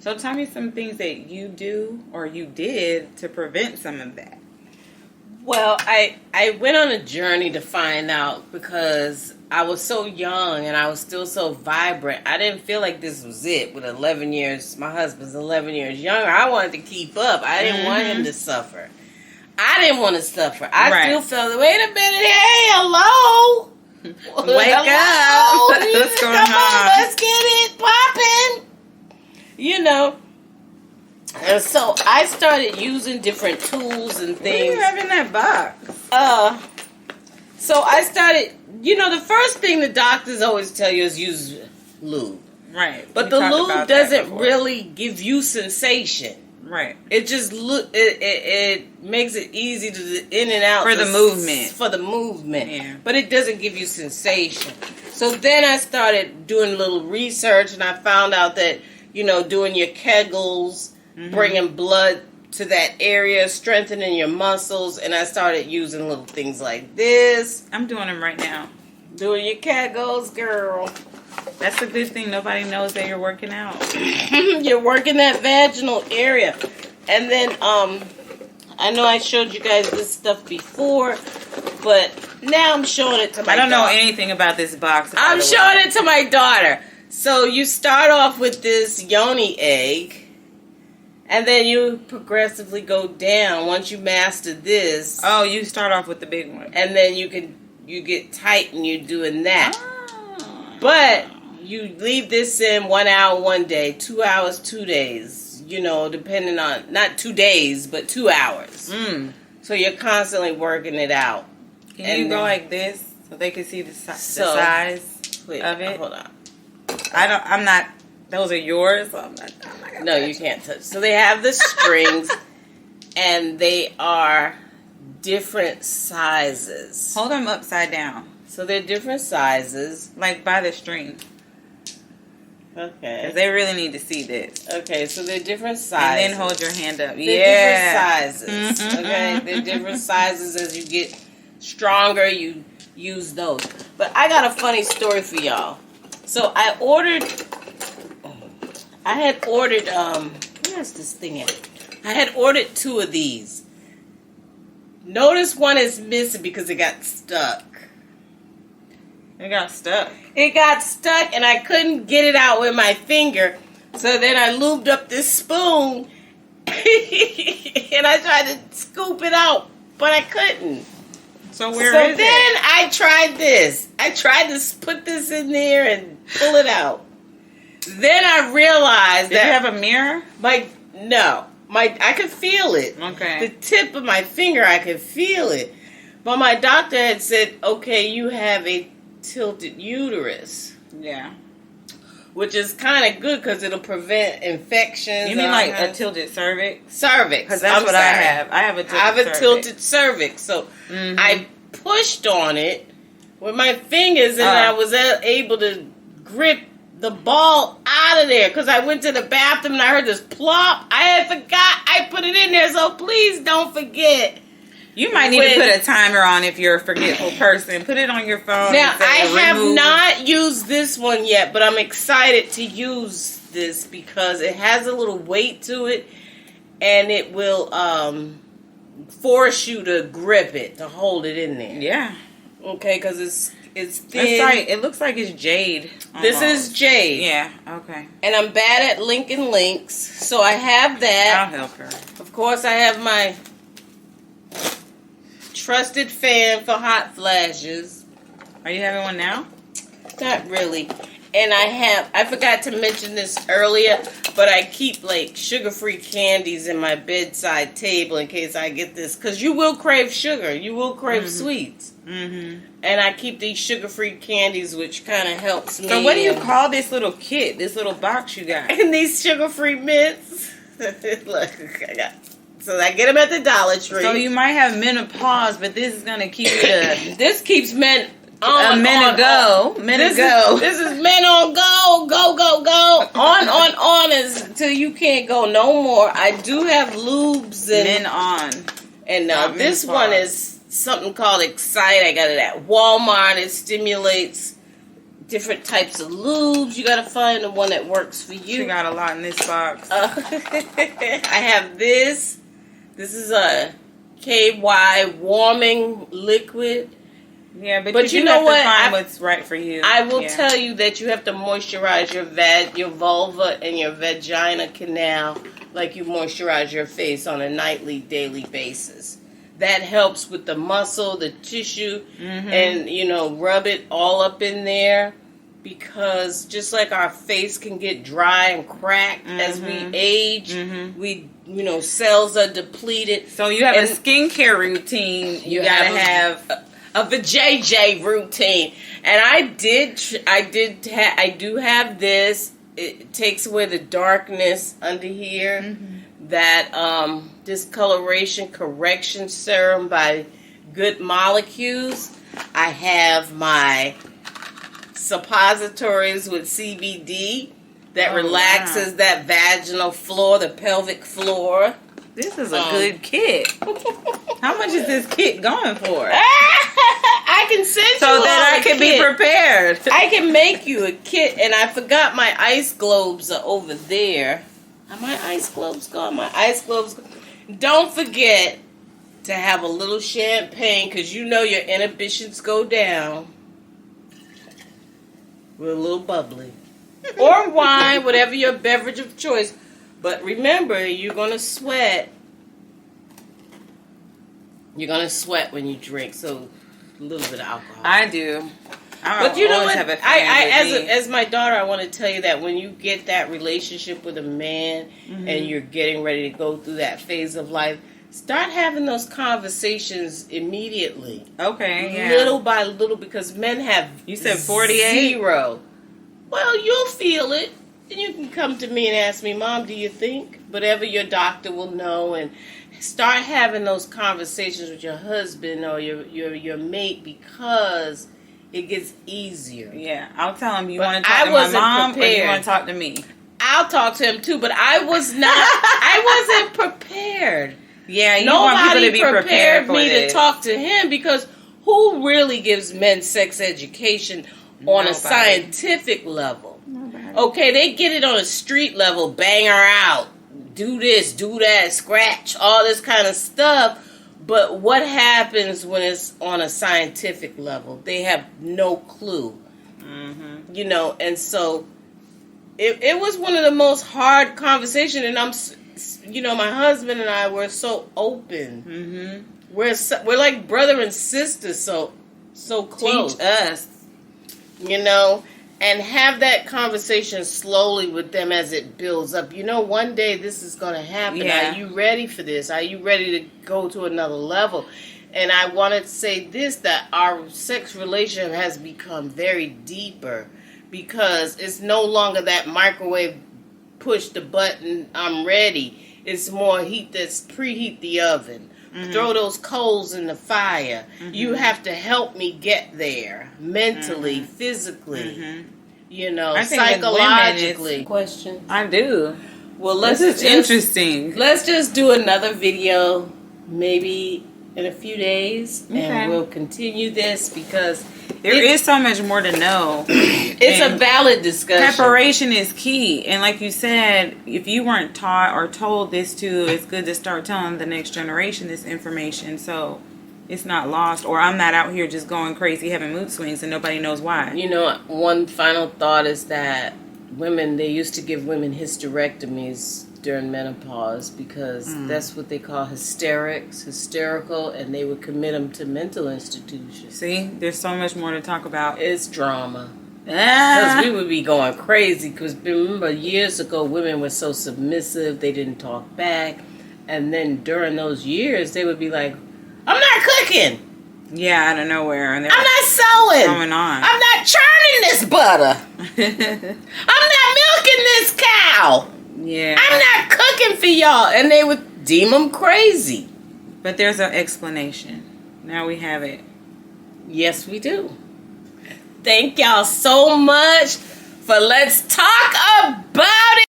So tell me some things that you do or you did to prevent some of that. Well, I went on a journey to find out because I was so young and I was still so vibrant. I didn't feel like this was it with 11 years. My husband's 11 years younger. I wanted to keep up. I didn't want him to suffer. I didn't want to suffer. I still felt, wait a minute, hey, hello. Wake up. What's going on? Let's get it popping. You know. And so I started using different tools and things. What do you have in that box? So I started, the first thing the doctors always tell you is use lube. Right. But the lube doesn't really give you sensation. Right. It just it makes it easy to in and out for the movement. For the movement. Yeah. But it doesn't give you sensation. So then I started doing a little research and I found out that, doing your Kegels, bringing blood to that area, strengthening your muscles, and I started using little things like this. I'm doing them right now. Doing your Kegels, girl. That's a good thing. Nobody knows that you're working out. You're working that vaginal area. And then, I know I showed you guys this stuff before, but now I'm showing it to my daughter. I don't know anything about this box. I'm showing it to my daughter. So you start off with this yoni egg, and then you progressively go down once you master this. Oh, you start off with the big one. And then you get tight and you're doing that. Oh. But you leave this in 1 hour one day, 2 hours 2 days, depending on, not 2 days, but 2 hours. So you're constantly working it out. Can you go like this so they can see the size of it? Hold on. I'm not, those are yours? So I'm not no, you can't touch. So they have the strings, and they are different sizes. Hold them upside down. So they're different sizes. Like by the string. Okay. Because they really need to see this. Okay, so they're different sizes. And then hold your hand up. They're different sizes. Okay, they're different sizes. As you get stronger, you use those. But I got a funny story for y'all. So I had ordered, where's this thing at? I had ordered 2 of these. Notice one is missing because it got stuck. It got stuck. It got stuck and I couldn't get it out with my finger. So then I lubed up this spoon and I tried to scoop it out, but I couldn't. So where is it? So then I tried this. I tried to put this in there and pull it out. Then I realized Did you have a mirror? I could feel it. Okay. The tip of my finger, I could feel it. But my doctor had said, okay, you have a tilted uterus. Yeah. Which is kind of good because it'll prevent infections. You mean like a tilted cervix? Cervix. Because that's what I have. I have a tilted cervix. So I pushed on it with my fingers and I was able to grip the ball out of there because I went to the bathroom and I heard this plop. I had forgot I put it in there, so please don't forget. You might need to put a timer on if you're a forgetful person. Put it on your phone. Now, I have not used this one yet, but I'm excited to use this because it has a little weight to it and it will force you to grip it, to hold it in there. Yeah. Okay, because it's thin. It's like, it looks like it's jade. Almost. This is jade. Yeah, okay. And I'm bad at linking links, so I have that. I'll help her. Of course, I have my trusted fan for hot flashes. Are you having one now? Not really. And I forgot to mention this earlier, but I keep like sugar-free candies in my bedside table in case I get this. Because you will crave sugar. You will crave sweets. Mm-hmm. And I keep these sugar-free candies, which kind of helps me. So what do you call this little kit, this little box you got? And these sugar-free mints. Look, so I get them at the Dollar Tree. So you might have menopause, but this is going to keep you to... This keeps men... This is men on go, on until you can't go no more. I do have lubes and men on, and this one is something called Excite. I got it at Walmart. It stimulates different types of lubes. You gotta find the one that works for you. She got a lot in this box. I have this. This is a KY warming liquid. Yeah, but you know have what? To find what's right for you. I will tell you that you have to moisturize your vulva and your vagina canal like you moisturize your face on a nightly, daily basis. That helps with the muscle, the tissue, and, rub it all up in there. Because just like our face can get dry and cracked as we age, we, cells are depleted. So you have a skincare routine. You gotta have a vajayjay routine. And I do have this. It takes away the darkness under here. That discoloration correction serum by Good Molecules. I have my suppositories with CBD that relaxes that vaginal floor, the pelvic floor. This is a good kit. How much is this kit going for? I can send you so that I can be prepared. I can make you a kit, and I forgot my ice globes are over there. Are my ice globes gone? My ice globes gone. Don't forget to have a little champagne, because your inhibitions go down. With a little bubbly. Or wine, whatever your beverage of choice. But remember, you're going to sweat. You're going to sweat when you drink, so a little bit of alcohol. I do. But you know what? As my daughter, I want to tell you that when you get that relationship with a man and you're getting ready to go through that phase of life, start having those conversations immediately. Okay, yeah. Little by little, because men have... You said 48? 0. Well, you'll feel it. And you can come to me and ask me, Mom, do you think? Whatever your doctor will know. And start having those conversations with your husband or your mate, because it gets easier. Yeah, I'll tell him you want to talk to my mom or you want to talk to me. I'll talk to him too, but I wasn't prepared. Yeah, you want people to be prepared for me this. to talk to him, because who really gives men sex education on a scientific level? Nobody. Okay, they get it on a street level, bang her out, do this, do that, scratch, all this kind of stuff. But what happens when it's on a scientific level? They have no clue. And so it was one of the most hard conversations, and my husband and I were so open. We're like brother and sister, so close. Teach us. And have that conversation slowly with them as it builds up. One day this is going to happen. Yeah. Are you ready for this? Are you ready to go to another level? And I wanted to say this, that our sex relationship has become very deeper, because it's no longer that microwave, push the button, I'm ready. It's more preheat the oven. Throw those coals in the fire. You have to help me get there mentally, physically, psychologically. Question? I do. Well, this is interesting. Let's just do another video, maybe in a few days, and we'll continue this, because there is so much more to know. It's a valid discussion. Preparation is key. And like you said, if you weren't taught or told this too, it's good to start telling the next generation this information, so it's not lost, or I'm not out here just going crazy having mood swings and nobody knows why. One final thought is that they used to give women hysterectomies during menopause, because that's what they call hysterical, and they would commit them to mental institutions. See, there's so much more to talk about. It's drama. Because we would be going crazy, because remember, years ago, women were so submissive, they didn't talk back, and then during those years, they would be like, I'm not cooking. Yeah, out of nowhere. And I'm not sewing. Going on. I'm not churning this butter. I'm not milking this cow. Yeah. I'm not cooking for y'all. And they would deem them crazy. But there's an explanation. Now we have it. Yes, we do. Thank y'all so much for Let's Talk About It.